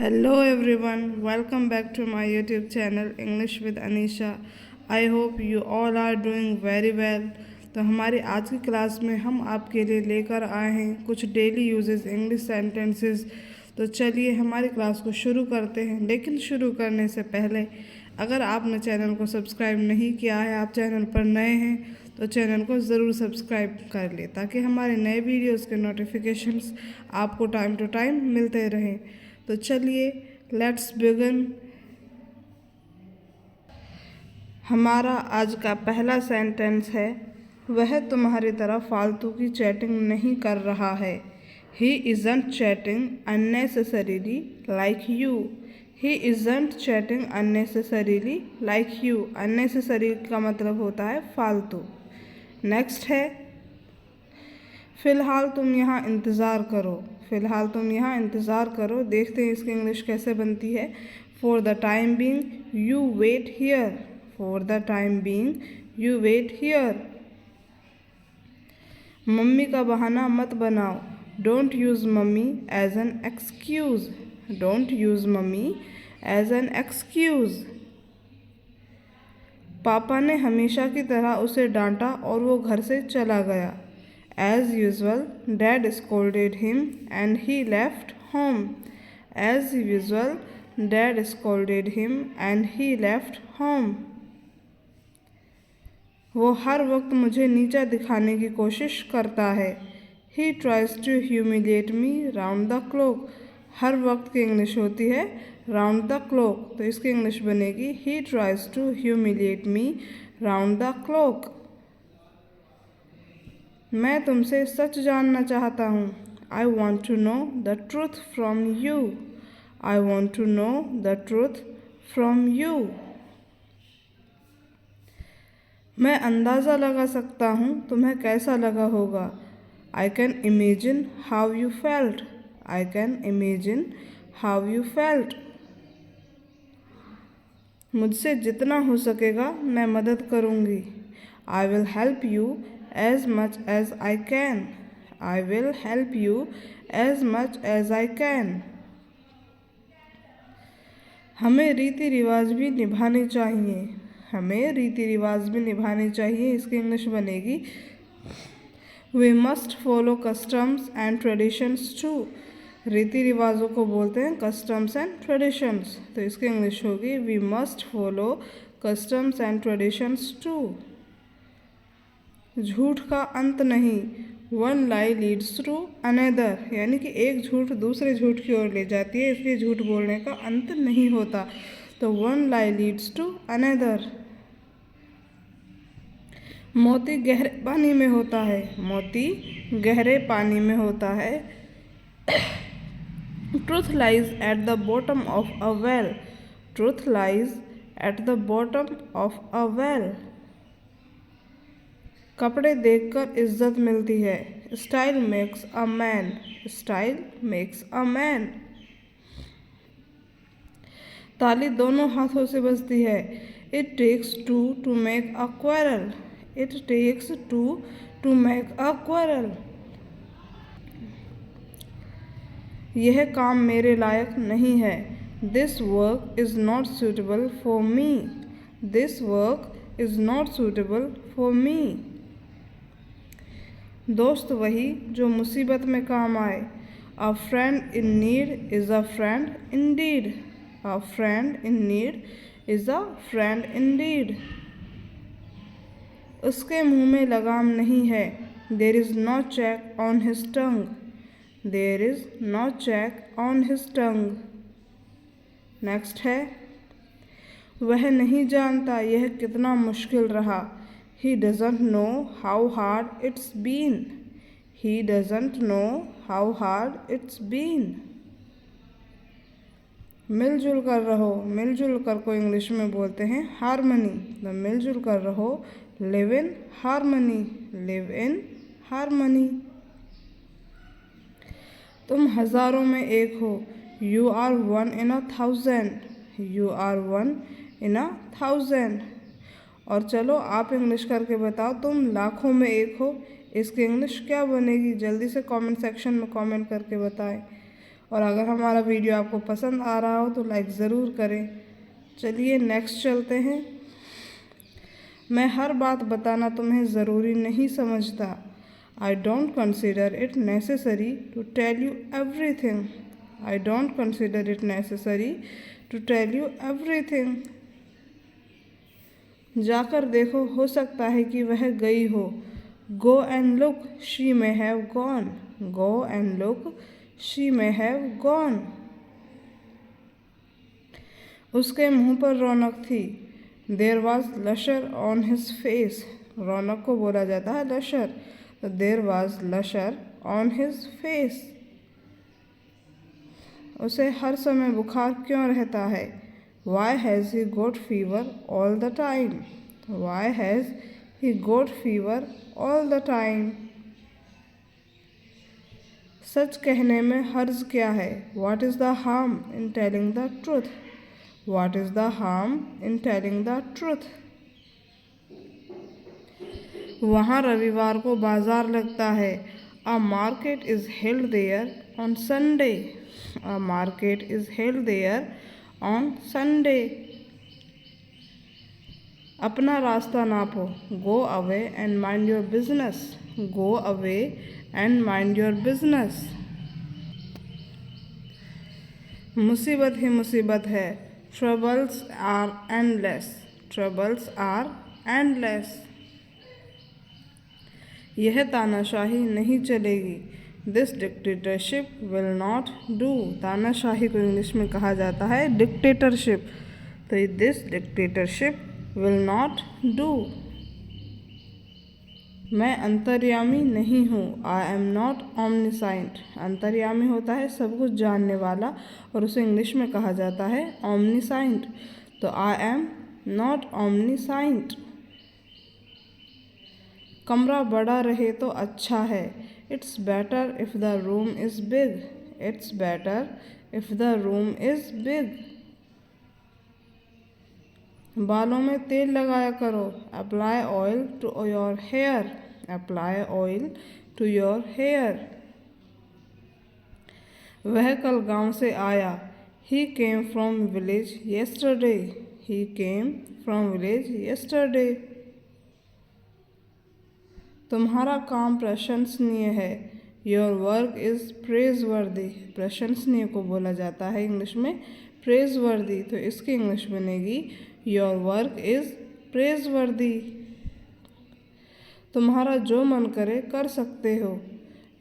Hello everyone, welcome back to my YouTube channel English with Anisha. I hope you all are doing very well. तो हमारी आज की class में हम आपके लिए लेकर आए हैं कुछ डेली यूजेस इंग्लिश सेंटेंसेस। तो चलिए हमारी क्लास को शुरू करते हैं, लेकिन शुरू करने से पहले अगर आपने चैनल को सब्सक्राइब नहीं किया है, आप चैनल पर नए हैं तो चैनल को ज़रूर सब्सक्राइब कर ले ताकि हमारे नए वीडियोस के नोटिफिकेशंस आपको टाइम टू टाइम मिलते रहें। तो चलिए लेट्स बिगिन। हमारा आज का पहला सेंटेंस है, वह तुम्हारी तरह फालतू की चैटिंग नहीं कर रहा है। He isn't chatting unnecessarily like you. He isn't chatting unnecessarily like you. Unnecessary का मतलब होता है फालतू। नेक्स्ट है, फ़िलहाल तुम यहाँ इंतज़ार करो। फ़िलहाल तुम यहाँ इंतज़ार करो। देखते हैं इसकी इंग्लिश कैसे बनती है। For the time being you wait here. For the time being you wait here. Mummy का बहाना मत बनाओ। Don't use mummy as an excuse. Don't use mummy as an excuse. पापा ने हमेशा की तरह उसे डांटा और वो घर से चला गया। As usual, Dad scolded him and he left home. As usual, Dad scolded him and he left home. वो हर वक्त मुझे नीचा दिखाने की कोशिश करता है। He tries to humiliate me round the clock. हर वक्त की इंग्लिश होती है round the clock, तो इसकी इंग्लिश बनेगी He tries to humiliate me round the clock. मैं तुमसे सच जानना चाहता हूँ। I want to know the truth from you. I want to know the truth from you. मैं अंदाज़ा लगा सकता हूँ तुम्हें कैसा लगा होगा। I can imagine how you felt. I can imagine how you felt. मुझसे जितना हो सकेगा मैं मदद करूँगी। I will help you as much as I can. I will help you as much as I can. हमें रीति रिवाज भी निभाने चाहिए। हमें रीति रिवाज भी निभाने चाहिए। इसकी इंग्लिश बनेगी We must follow customs and traditions too. रीति रिवाजों को बोलते हैं customs and traditions, तो इसकी इंग्लिश होगी We must follow customs and traditions too. झूठ का अंत नहीं। One lie leads to another, यानी कि एक झूठ दूसरे झूठ की ओर ले जाती है, इसलिए झूठ बोलने का अंत नहीं होता। तो one lie leads to another. मोती गहरे पानी में होता है। मोती गहरे पानी में होता है। Truth lies at the bottom of a well. Truth lies at the bottom of a well. कपड़े देखकर इज्जत मिलती है। Style makes a man. Style makes a man. ताली दोनों हाथों से बजती है। It takes two to make a quarrel. It takes two to make a quarrel. यह काम मेरे लायक नहीं है। This work is not suitable for me. This work is not suitable for me. दोस्त वही जो मुसीबत में काम आए। A friend in need is a friend indeed. A friend in need is a friend indeed. उसके मुंह में लगाम नहीं है। There is no check on his tongue. There is no check on his tongue. Next है, वह नहीं जानता यह कितना मुश्किल रहा। He doesn't know how hard it's been. He doesn't know how hard it's been. मिलजुल कर रहो। मिलजुल कर को इंग्लिश में बोलते हैं हारमनी। तो मिलजुल कर रहो, live in harmony. Live in harmony. तुम हज़ारों में एक हो। You are one in a thousand. You are one in a thousand. और चलो आप इंग्लिश करके बताओ, तुम लाखों में एक हो। इसकी इंग्लिश क्या बनेगी? जल्दी से कमेंट सेक्शन में कमेंट करके बताएं। और अगर हमारा वीडियो आपको पसंद आ रहा हो तो लाइक ज़रूर करें। चलिए नेक्स्ट चलते हैं। मैं हर बात बताना तुम्हें ज़रूरी नहीं समझता। I don't consider it necessary to tell you everything. I don't consider it necessary to tell you everything. जाकर देखो, हो सकता है कि वह गई हो। Go and look, she may have gone. Go and look, she may have gone. उसके मुंह पर रौनक थी। There was lustre on his face. रौनक को बोला जाता है लशर, तो there was lustre on his face. उसे हर समय बुखार क्यों रहता है? Why has he got fever all the time. Why has he got fever all the time. सच कहने में हर्ज क्या है? What is the harm in telling the truth? What is the harm in telling the truth? वहाँ रविवार को बाजार लगता है। A market is held there on Sunday. A market is held there on Sunday. अपना रास्ता नापो। Go away and mind your business. Go away and mind your business. मुसीबत ही मुसीबत है। Troubles are endless. Troubles are endless. यह तानाशाही नहीं चलेगी। This dictatorship will not do. तानाशाही को इंग्लिश में कहा जाता है डिक्टेटरशिप, तो this dictatorship will not do. मैं अंतर्यामी नहीं हूँ। I am not omniscient. अंतर्यामी होता है सब कुछ जानने वाला और उसे इंग्लिश में कहा जाता है omniscient, तो आई एम नॉट omniscient. कमरा बड़ा रहे तो अच्छा है। It's better if the room is big. It's better if the room is big. बालों में तेल लगाया करो। Apply oil to your hair. Apply oil to your hair. वह कल गांव से आया। He came from village yesterday. He came from village yesterday. तुम्हारा काम प्रशंसनीय है। Your work is praiseworthy. प्रशंसनीय को बोला जाता है इंग्लिश में प्रेजवर्दी, तो इसकी इंग्लिश बनेगी योर वर्क इज़ प्रेजवर्दी. तुम्हारा जो मन करे कर सकते हो।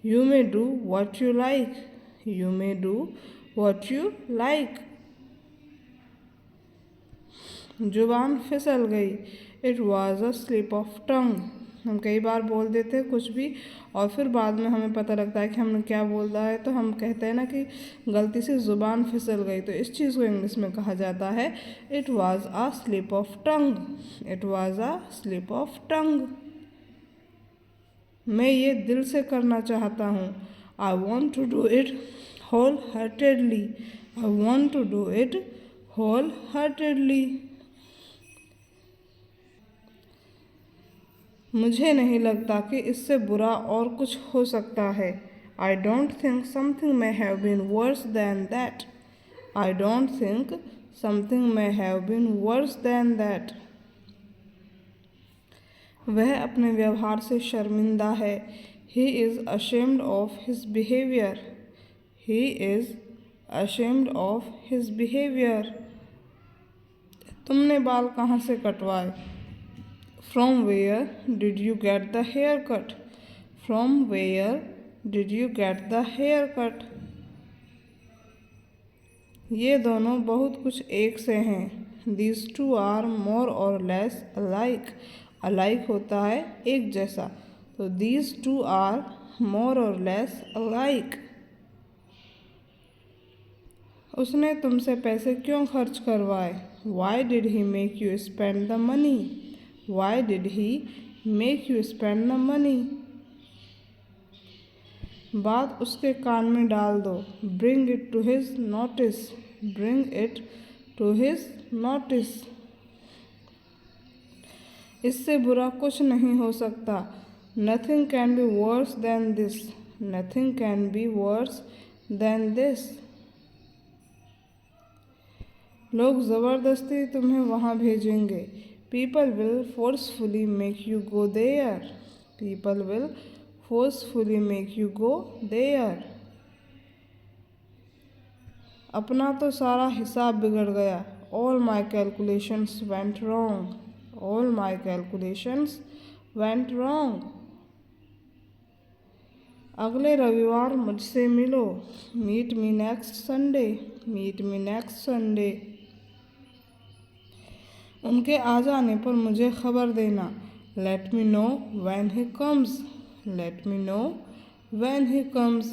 You may do what you like. You may do what you like. जुबान फिसल गई। It was a slip of टंग. हम कई बार बोल देते हैं कुछ भी और फिर बाद में हमें पता लगता है कि हमने क्या बोला है, तो हम कहते हैं ना कि गलती से ज़ुबान फिसल गई, तो इस चीज़ को इंग्लिश में कहा जाता है it was a slip of tongue. It was a slip of tongue. मैं ये दिल से करना चाहता हूँ। I want to do it wholeheartedly. I want to do it wholeheartedly. मुझे नहीं लगता कि इससे बुरा और कुछ हो सकता है। I don't think something may have been worse than that. I don't think something may have been worse than that. वह अपने व्यवहार से शर्मिंदा है। He is ashamed of his behaviour. He is ashamed of his behaviour. तुमने बाल कहाँ से कटवाए? From where did you get the haircut? From where did you get the haircut? ये दोनों बहुत कुछ एक से हैं। These two are more or less alike. Alike होता है एक जैसा, तो these two are more or less alike. उसने तुमसे पैसे क्यों खर्च करवाए? Why did he make you spend the money? Why did he make you spend the money? बात उसके कान में डाल दो। Bring it to his notice. Bring it to his notice. इससे बुरा कुछ नहीं हो सकता। Nothing can be worse than this. Nothing can be worse than this. लोग ज़बरदस्ती तुम्हें वहाँ भेजेंगे. People will forcefully make you go there. People will forcefully make you go there. अपना तो सारा हिसाब बिगड़ गया. All my calculations went wrong. All my calculations went wrong. अगले रविवार मुझसे मिलो. Meet me next Sunday. Meet me next Sunday. उनके आ जाने पर मुझे खबर देना. Let me know when he comes. Let me know when he comes.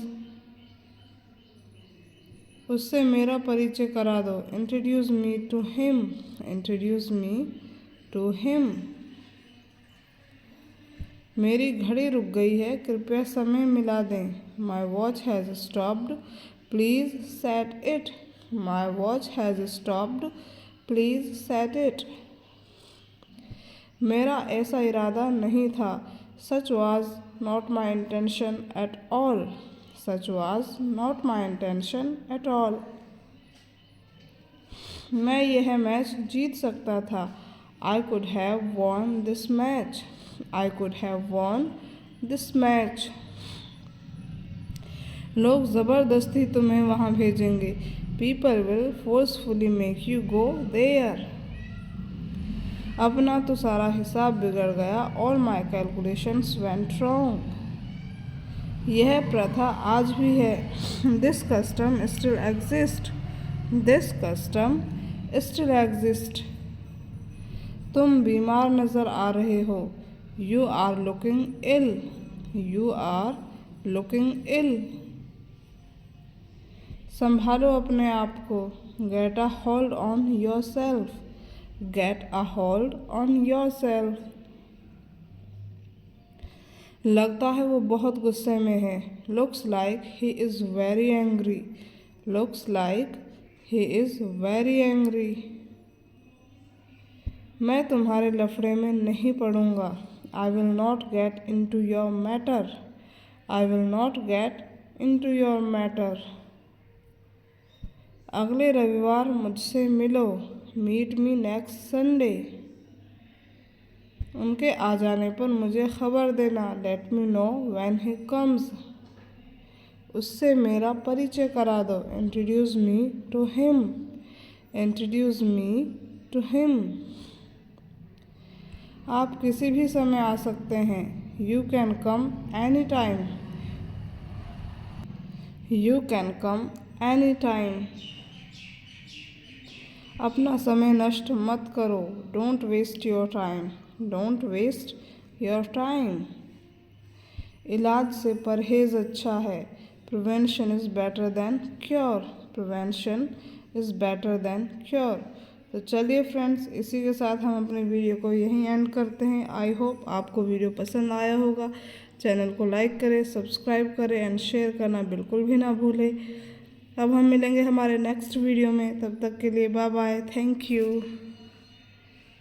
उससे मेरा परिचय करा दो. Introduce me to him. Introduce me to him. मेरी घड़ी रुक गई है, कृपया समय मिला दें. My watch has stopped. Please set it. My watch has stopped. Please set it. मेरा ऐसा इरादा नहीं था. Such was not my intention at all. Such was not my intention at all. मैं यह मैच जीत सकता था. I could have won this match. I could have won this match. लोग ज़बरदस्ती तुम्हें वहाँ भेजेंगे. People will forcefully make you go there. अपना तो सारा हिसाब बिगड़ गया. All my calculations went wrong. यह प्रथा आज भी है. This custom still exists. This custom still exists. तुम बीमार नज़र आ रहे हो. You are looking ill. You are looking ill. संभालो अपने आप को. Get a hold on yourself. Get a hold on yourself. लगता है वो बहुत गुस्से में है. Looks like he is very angry. Looks like he is very angry. मैं तुम्हारे लफड़े में नहीं पड़ूंगा. I will not get into your matter. I will not get into your matter. अगले रविवार मुझसे मिलो. Meet me next Sunday. उनके आ जाने पर मुझे खबर देना. Let me know when he comes. उससे मेरा परिचय करा दो. Introduce me to him. Introduce me to him. आप किसी भी समय आ सकते हैं. You can come anytime. You can come anytime. अपना समय नष्ट मत करो. Don't waste your time. Don't waste your time. इलाज से परहेज अच्छा है. Prevention is better than cure. Prevention is better than cure. तो चलिए फ्रेंड्स, इसी के साथ हम अपने वीडियो को यहीं एंड करते हैं. आई होप आपको वीडियो पसंद आया होगा. चैनल को लाइक करें, सब्सक्राइब करें एंड शेयर करना बिल्कुल भी ना भूलें. अब हम मिलेंगे हमारे नेक्स्ट वीडियो में. तब तक के लिए बाय बाय. Thank you.